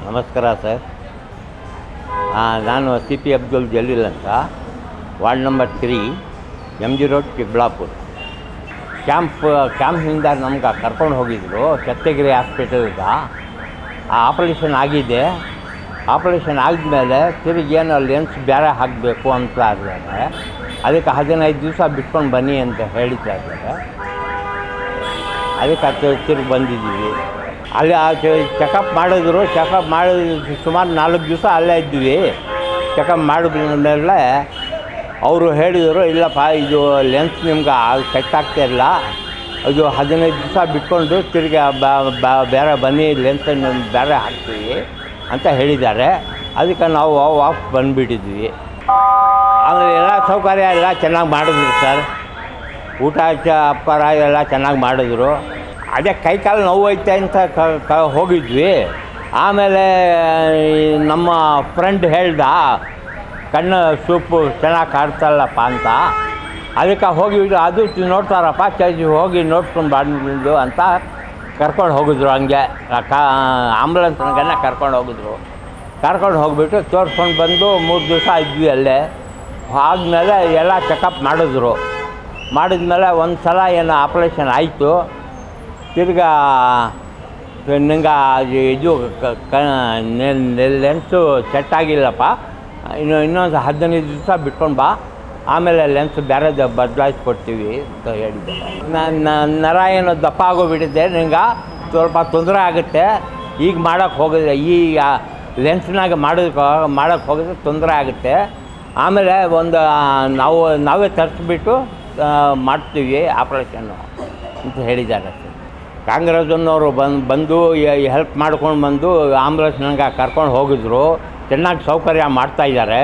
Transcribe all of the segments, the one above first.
ನಮಸ್ಕಾರ ಸರ್. ನಾನು C P Abdul Jaleel ಅಂತ, ward number 3, MG road, Chikkaballapura. ಕ್ಯಾಂಪ್ನಿಂದ ನಮ್ಗೆ ಕರ್ಕೊಂಡು ಹೋಗಿದ್ದರು ಸತ್ಯಗಿರಿ ಹಾಸ್ಪಿಟಲ್ಗೆ. ಆಪ್ರೇಷನ್ ಆಗಿದೆ. ಆಪ್ರೇಷನ್ ಆಗಿದ್ಮೇಲೆ ತಿರುಗಿ ಏನೋ ಲೆನ್ಸ್ ಬೇರೆ ಹಾಕಬೇಕು ಅಂತ ಇದ್ದಾರೆ. ಅದಕ್ಕೆ 15 ದಿವಸ ಬಿಟ್ಕೊಂಡು ಬನ್ನಿ ಅಂತ ಹೇಳ್ತಾ ಇದ್ದಾರೆ. ಅದಕ್ಕೆ ತಿರುಗಿ ಬಂದಿದ್ದೀವಿ. ಅಲ್ಲಿ ಚೆಕಪ್ ಮಾಡಿದ್ರು. ಚೆಕಪ್ ಮಾಡಿದ ಸುಮಾರು 4 ದಿವಸ ಅಲ್ಲೇ ಇದ್ವಿ. ಚೆಕಪ್ ಮಾಡಿದ್ಮೇಲೆ ಅವರು ಹೇಳಿದರು, ಇಲ್ಲಪ್ಪ ಇದು ಲೆನ್ಸ್ ನಿಮ್ಗೆ ಸೆಟ್ ಆಗ್ತಾಯಿಲ್ಲ, ಇದು 15 ದಿವಸ ಬಿಟ್ಕೊಂಡು ತಿರುಗಿ ಬೇರೆ ಬನ್ನಿ, ಲೆನ್ಸನ್ನು ಬೇರೆ ಹಾಕ್ತೀವಿ ಅಂತ ಹೇಳಿದ್ದಾರೆ. ಅದಕ್ಕೆ ನಾವು ವಾಪಸ್ ಬಂದುಬಿಟ್ಟಿದ್ವಿ. ಆಮೇಲೆ ಎಲ್ಲ ಸೌಕರ್ಯ ಎಲ್ಲ ಚೆನ್ನಾಗಿ ಮಾಡಿದ್ರು ಸರ್. ಊಟ ಅಪ್ಪಾರ ಎಲ್ಲ ಚೆನ್ನಾಗಿ ಮಾಡಿದ್ರು. ಅದೇ ಕೈಕಾಲು ನೋವು ಐತೆ ಅಂತ ಹೋಗಿದ್ವಿ. ಆಮೇಲೆ ನಮ್ಮ ಫ್ರೆಂಡ್ ಹೇಳ್ದ, ಕಣ್ಣು ಸೂಪು ಚೆನ್ನಾಗಿ ಕಾಡ್ತಲ್ಲಪ್ಪ ಅಂತ. ಅದಕ್ಕೆ ಹೋಗಿ ಅದು ನೋಡ್ತಾರಪ್ಪ, ಹೋಗಿ ನೋಡ್ಕೊಂಡು ಬಂದು ಅಂತ ಕರ್ಕೊಂಡು ಹೋಗಿದ್ರು. ಹಂಗೆ ಆಂಬುಲೆನ್ಸ್ ನನಗನ್ನ ಕರ್ಕೊಂಡು ಹೋಗಿದ್ರು. ಕರ್ಕೊಂಡು ಹೋಗಿಬಿಟ್ಟು ತೋರಿಸ್ಕೊಂಡು ಬಂದು 3 ದಿವಸ ಇದ್ವಿ ಅಲ್ಲೇ. ಆದಮೇಲೆ ಎಲ್ಲ ಚೆಕಪ್ ಮಾಡಿದ್ರು. ಮಾಡಿದ್ಮೇಲೆ ಒಂದು ಸಲ ಏನು ಆಪ್ರೇಷನ್ ಆಯಿತು. ತಿರ್ಗಾ ನಿಂಗೆ ಇದು ಲೆನ್ಸು ಸೆಟ್ ಆಗಿಲ್ಲಪ್ಪ, ಇನ್ನೊಂದು 15 ದಿವಸ ಬಿಟ್ಕೊಂಡು ಬಾ, ಆಮೇಲೆ ಲೆನ್ಸ್ ಬೇರೆದು ಬದಲಾಯಿಸ್ಕೊಡ್ತೀವಿ ಅಂತ ಹೇಳಿದ್ದಾರೆ. ನರ ಏನೋ ದಪ್ಪ ಆಗೋಗ್ಬಿಟ್ಟಿದೆ, ನಿಂಗೆ ಸ್ವಲ್ಪ ತೊಂದರೆ ಆಗುತ್ತೆ. ಈಗ ಮಾಡೋಕ್ಕೆ ಹೋಗಿದ್ರೆ, ಈ ಲೆನ್ಸ್ನಾಗ ಮಾಡೋಕ್ಕೆ ಹೋಗಿದ್ರೆ ತೊಂದರೆ ಆಗುತ್ತೆ. ಆಮೇಲೆ ಒಂದು ನಾವೇ ತರಿಸ್ಬಿಟ್ಟು ಮಾಡ್ತೀವಿ ಆಪ್ರೇಷನ್ನು ಅಂತ ಹೇಳಿದ್ದಾರೆ. ಕಾಂಗ್ರೆಸ್ನವರು ಬಂದು ಹೆಲ್ಪ್ ಮಾಡ್ಕೊಂಡು ಬಂದು ಆಂಬುಲೆನ್ಸ್ ನನಗೆ ಕರ್ಕೊಂಡು ಹೋಗಿದ್ರು. ಚೆನ್ನಾಗಿ ಸೌಕರ್ಯ ಮಾಡ್ತಾಯಿದ್ದಾರೆ.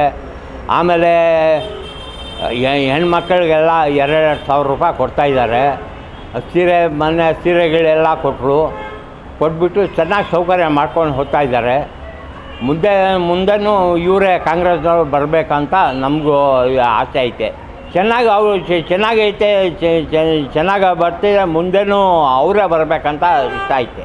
ಆಮೇಲೆ ಹೆಣ್ಮಕ್ಳಿಗೆಲ್ಲ 2,000 ರೂಪಾಯಿ ಕೊಡ್ತಾಯಿದ್ದಾರೆ. ಸೀರೆಗಳೆಲ್ಲ ಕೊಟ್ಬಿಟ್ಟು ಚೆನ್ನಾಗಿ ಸೌಕರ್ಯ ಮಾಡ್ಕೊಂಡು ಹೋಗ್ತಾಯಿದ್ದಾರೆ. ಮುಂದೆನೂ ಇವರೇ ಕಾಂಗ್ರೆಸ್ನವ್ರು ಬರಬೇಕಂತ ನಮಗೂ ಆಸೆ ಐತೆ. ಚೆನ್ನಾಗಿ ಅವರು ಚೆನ್ನಾಗೈತೆ, ಚೆನ್ನಾಗಿ ಬರ್ತಿದೆ. ಮುಂದೆನೂ ಅವರೇ ಬರಬೇಕಂತ ಇಷ್ಟ ಐತೆ.